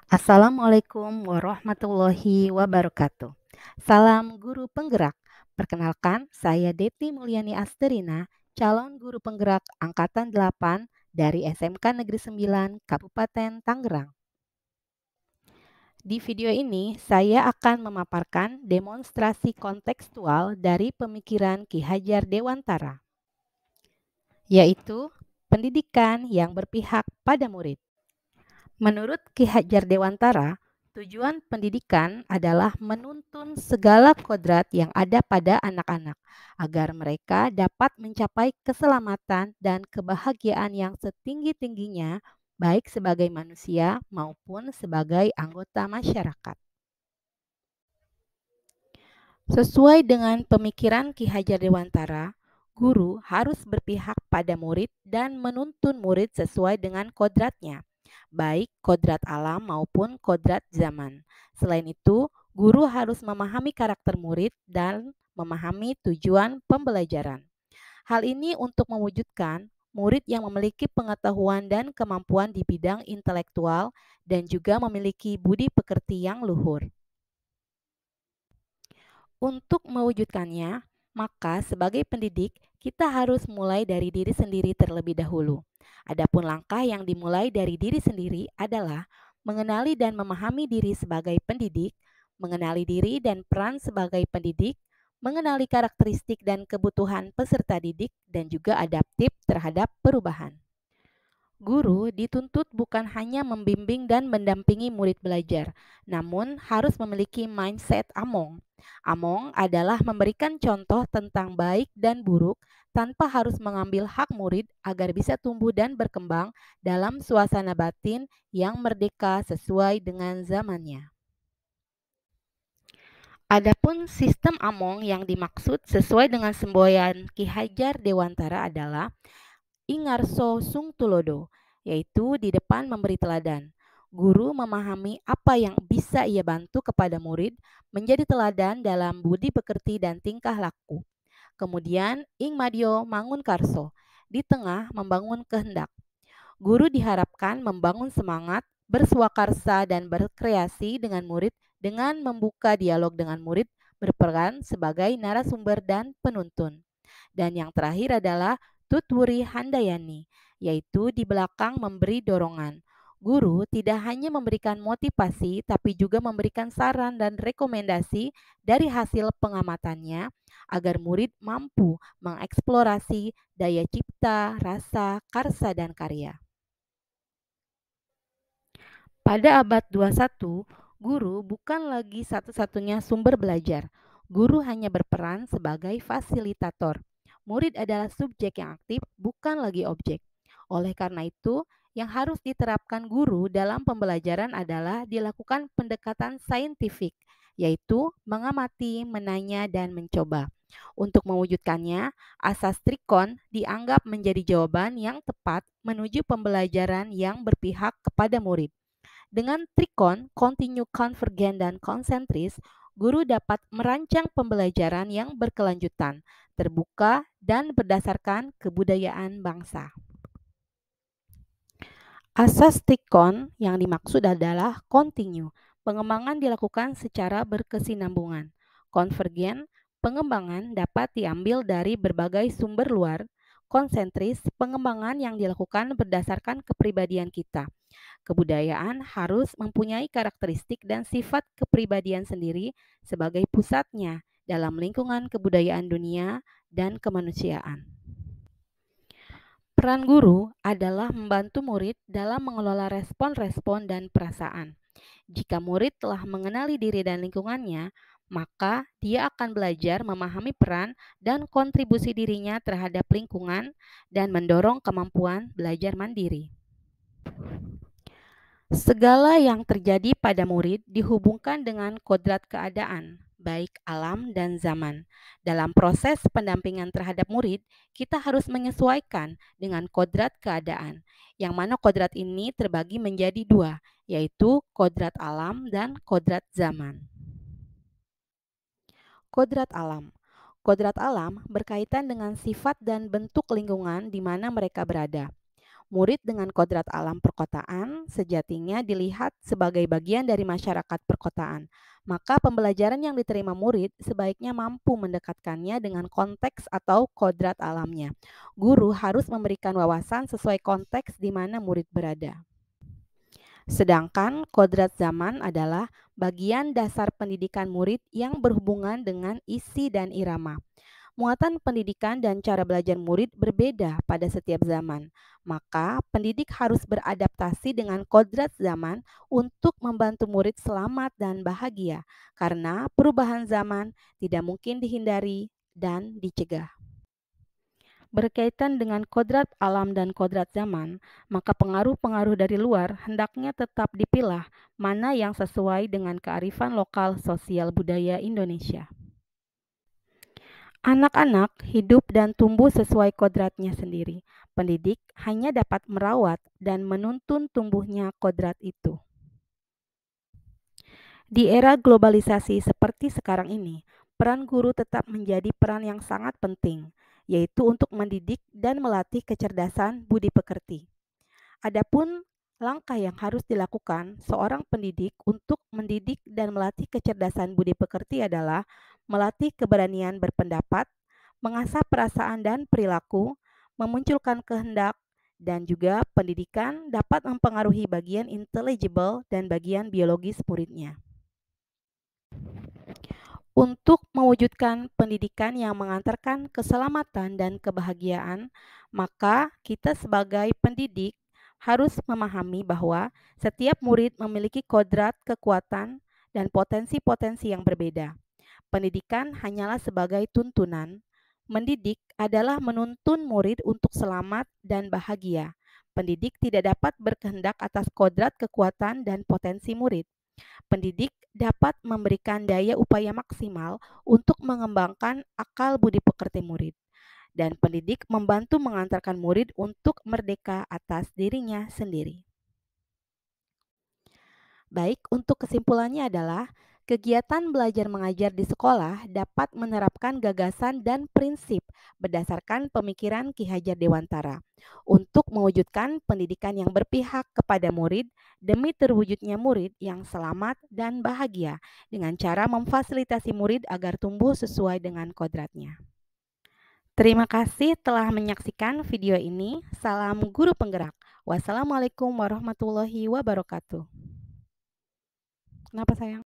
Assalamualaikum warahmatullahi wabarakatuh. Salam guru penggerak. Perkenalkan, saya Deti Mulyani Asterina, calon guru penggerak angkatan 8 dari SMK Negeri 9 Kabupaten Tangerang. Di video ini, saya akan memaparkan demonstrasi kontekstual dari pemikiran Ki Hajar Dewantara, yaitu pendidikan yang berpihak pada murid. Menurut Ki Hajar Dewantara, tujuan pendidikan adalah menuntun segala kodrat yang ada pada anak-anak agar mereka dapat mencapai keselamatan dan kebahagiaan yang setinggi-tingginya baik sebagai manusia maupun sebagai anggota masyarakat. Sesuai dengan pemikiran Ki Hajar Dewantara, guru harus berpihak pada murid dan menuntun murid sesuai dengan kodratnya, baik kodrat alam maupun kodrat zaman. Selain itu, guru harus memahami karakter murid dan memahami tujuan pembelajaran. Hal ini untuk mewujudkan murid yang memiliki pengetahuan dan kemampuan di bidang intelektual dan juga memiliki budi pekerti yang luhur. Untuk mewujudkannya, maka sebagai pendidik, kita harus mulai dari diri sendiri terlebih dahulu. Adapun langkah yang dimulai dari diri sendiri adalah mengenali dan memahami diri sebagai pendidik, mengenali diri dan peran sebagai pendidik, mengenali karakteristik dan kebutuhan peserta didik, dan juga adaptif terhadap perubahan. Guru dituntut bukan hanya membimbing dan mendampingi murid belajar, namun harus memiliki mindset Among. Among adalah memberikan contoh tentang baik dan buruk tanpa harus mengambil hak murid agar bisa tumbuh dan berkembang dalam suasana batin yang merdeka sesuai dengan zamannya. Adapun sistem Among yang dimaksud sesuai dengan semboyan Ki Hajar Dewantara adalah Ingarso Sung Tulodo, yaitu di depan memberi teladan. Guru memahami apa yang bisa ia bantu kepada murid menjadi teladan dalam budi pekerti dan tingkah laku. Kemudian Ing Madio Mangun Karso, di tengah membangun kehendak. Guru diharapkan membangun semangat, bersuakarsa dan berkreasi dengan murid dengan membuka dialog dengan murid berperan sebagai narasumber dan penuntun. Dan yang terakhir adalah Tutwuri Handayani, yaitu di belakang memberi dorongan. Guru tidak hanya memberikan motivasi, tapi juga memberikan saran dan rekomendasi dari hasil pengamatannya agar murid mampu mengeksplorasi daya cipta, rasa, karsa, dan karya. Pada abad 21, guru bukan lagi satu-satunya sumber belajar. Guru hanya berperan sebagai fasilitator. Murid adalah subjek yang aktif, bukan lagi objek. Oleh karena itu, yang harus diterapkan guru dalam pembelajaran adalah dilakukan pendekatan saintifik, yaitu mengamati, menanya, dan mencoba. Untuk mewujudkannya, asas trikon dianggap menjadi jawaban yang tepat menuju pembelajaran yang berpihak kepada murid. Dengan trikon, kontinu, konvergen, dan konsentris, guru dapat merancang pembelajaran yang berkelanjutan, terbuka, dan berdasarkan kebudayaan bangsa. Asas trikon yang dimaksud adalah kontinu. Pengembangan dilakukan secara berkesinambungan. Konvergen, pengembangan dapat diambil dari berbagai sumber luar. Konsentris, pengembangan yang dilakukan berdasarkan kepribadian kita. Kebudayaan harus mempunyai karakteristik dan sifat kepribadian sendiri sebagai pusatnya dalam lingkungan kebudayaan dunia dan kemanusiaan. Peran guru adalah membantu murid dalam mengelola respon-respon dan perasaan. Jika murid telah mengenali diri dan lingkungannya, maka dia akan belajar memahami peran dan kontribusi dirinya terhadap lingkungan dan mendorong kemampuan belajar mandiri. Segala yang terjadi pada murid dihubungkan dengan kodrat keadaan, baik alam dan zaman. Dalam proses pendampingan terhadap murid, kita harus menyesuaikan dengan kodrat keadaan, yang mana kodrat ini terbagi menjadi dua, yaitu kodrat alam dan kodrat zaman. Kodrat alam. Kodrat alam berkaitan dengan sifat dan bentuk lingkungan di mana mereka berada. Murid dengan kodrat alam perkotaan sejatinya dilihat sebagai bagian dari masyarakat perkotaan. Maka pembelajaran yang diterima murid sebaiknya mampu mendekatkannya dengan konteks atau kodrat alamnya. Guru harus memberikan wawasan sesuai konteks di mana murid berada. Sedangkan kodrat zaman adalah bagian dasar pendidikan murid yang berhubungan dengan isi dan irama. Muatan pendidikan dan cara belajar murid berbeda pada setiap zaman. Maka, pendidik harus beradaptasi dengan kodrat zaman untuk membantu murid selamat dan bahagia, karena perubahan zaman tidak mungkin dihindari dan dicegah. Berkaitan dengan kodrat alam dan kodrat zaman, maka pengaruh-pengaruh dari luar hendaknya tetap dipilah mana yang sesuai dengan kearifan lokal sosial budaya Indonesia. Anak-anak hidup dan tumbuh sesuai kodratnya sendiri. Pendidik hanya dapat merawat dan menuntun tumbuhnya kodrat itu. Di era globalisasi seperti sekarang ini, peran guru tetap menjadi peran yang sangat penting, yaitu untuk mendidik dan melatih kecerdasan budi pekerti. Adapun langkah yang harus dilakukan seorang pendidik untuk mendidik dan melatih kecerdasan budi pekerti adalah melatih keberanian berpendapat, mengasah perasaan dan perilaku, memunculkan kehendak, dan juga pendidikan dapat mempengaruhi bagian intelligible dan bagian biologis muridnya. Untuk mewujudkan pendidikan yang mengantarkan keselamatan dan kebahagiaan, maka kita sebagai pendidik harus memahami bahwa setiap murid memiliki kodrat, kekuatan, dan potensi-potensi yang berbeda. Pendidikan hanyalah sebagai tuntunan. Mendidik adalah menuntun murid untuk selamat dan bahagia. Pendidik tidak dapat berkehendak atas kodrat, kekuatan, dan potensi murid. Pendidik dapat memberikan daya upaya maksimal untuk mengembangkan akal budi pekerti murid, dan pendidik membantu mengantarkan murid untuk merdeka atas dirinya sendiri. Baik, untuk kesimpulannya adalah kegiatan belajar mengajar di sekolah dapat menerapkan gagasan dan prinsip berdasarkan pemikiran Ki Hajar Dewantara untuk mewujudkan pendidikan yang berpihak kepada murid demi terwujudnya murid yang selamat dan bahagia dengan cara memfasilitasi murid agar tumbuh sesuai dengan kodratnya. Terima kasih telah menyaksikan video ini. Salam guru penggerak. Wassalamualaikum warahmatullahi wabarakatuh. Kenapa sayang?